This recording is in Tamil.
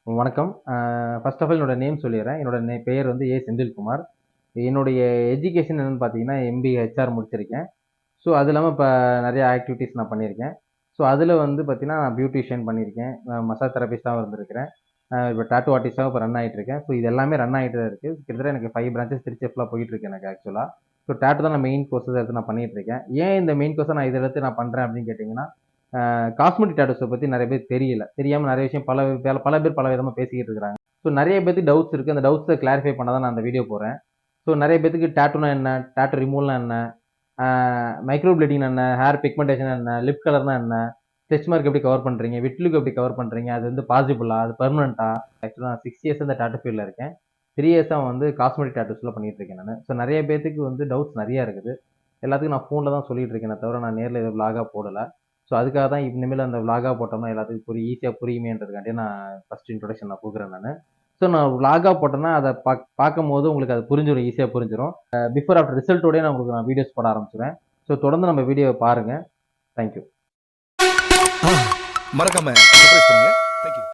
வணக்கம். ஃபர்ஸ்ட் ஆஃப் ஆல் என்னோட நேம் சொல்லிடுறேன். என்னோட பெயர் வந்து ஏ. செந்தில்குமார். என்னுடைய எஜுகேஷன் என்னன்னு பார்த்தீங்கன்னா, எம்பிஏ ஹெச்ஆர் முடிச்சிருக்கேன். ஸோ, அது இல்லாம இப்ப நெறைய ஆக்டிவிட்டீஸ் நான் பண்ணியிருக்கேன். ஸோ, அதில வந்து பார்த்தீங்கன்னா, நான் பியூட்டிஷியன் பண்ணியிருக்கேன். மசாஜ் தெரபிஸ்ட்டாவும் இருந்திருக்கிறேன். இப்ப டாட்டூ ஆர்டிஸ்ட்டாவும் இப்ப ரன் ஆயிட்டு இருக்கேன். ஸோ, இது எல்லாமே ரன் ஆயிட்டு தான் இருக்கு. கிட்டத்தட்ட எனக்கு 5 பிரான்ச்சஸ் திருச்சி ஃபுல்லா போயிட்டு இருக்கு எனக்கு ஆக்சுவலா. ஸோ, டாட்டூ தான் நான் மெயின் கோர்ஸஸ் எடுத்து நான் பண்ணிட்டு இருக்கேன். ஏன் இந்த மெயின் கோர்ஸ நான் இத எடுத்து நான் பண்றேன் அப்படின்னு கேட்டீங்கன்னா, காஸ்மெட்டிக் டாட்டூஸ பத்தி நெறைய பேருக்கு தெரியல. தெரியாம நெறைய விஷயம் பல பேர் பல விதமா பேசிக்கிட்டு இருக்காங்க. ஸோ, நெறைய பேத்துக்கு டவுட்ஸ் இருக்கு. அந்த டவுட்ஸ கிளாரிஃபை பண்ண தான் நான் அந்த வீடியோ போடுறேன். ஸோ, நெறைய பேத்துக்கு டாட்டூனா என்ன? டாட்டூ ரிமூவல்னா என்ன? மைக்ரோ பிளேடிங்னா என்ன? ஹேர் பிக்மெண்டேஷன் என்ன? லிப் கலர்னா என்ன? ஸ்ட்ரெச் மார்க் எப்படி கவர் பண்றீங்க? விட்லிக் எப்படி கவர் பண்றீங்க? அது வந்து பாசிபிளா? அது பெர்மனன்ட்டா? ஆக்சுவலா நான் 6 இயர்ஸா இந்த டாட்டூ ஃபீல்ட்ல இருக்கேன். 3 இயர்ஸா வந்து காஸ்மெட்டிக் டாட்டூஸ்லாம் பண்ணிட்டு இருக்கேன் நானு. ஸோ, நெறைய பேத்துக்கு வந்து டவுட்ஸ் நெறைய இருக்குது. எல்லாத்துக்கும் நான் ஃபோன்ல தான் சொல்லிட்டு இருக்கேனே தவிர, நான் நேர்ல எதுவும் விளாகா போடல. ஸோ, அதுக்காக தான் இனிமேல் அந்த விளாகா போட்டோம்னா எல்லாத்துக்கும் ஈஸியா புரியுமேன்றதுக்காண்டி நான் ஃபர்ஸ்ட் இன்ட்ரோடக்ஷன் நான் குடுக்குறேன் நானு. ஸோ, நான் விளாகா போட்டேன்னா, அத பார்க்கும்போது உங்களுக்கு அது புரிஞ்சிரும். ஈஸியா புரிஞ்சிரும். பிஃபோர் ஆஃப்டர் ரிசல்ட்டோடயே நான் உங்களுக்கு வீடியோஸ் போட ஆரம்பிச்சுருவேன். ஸோ, தொடர்ந்து நம்ம வீடியோவ பாருங்க. Thank you. மறக்காம சர்ப்ரைஸ் பண்ணுங்க. Thank you.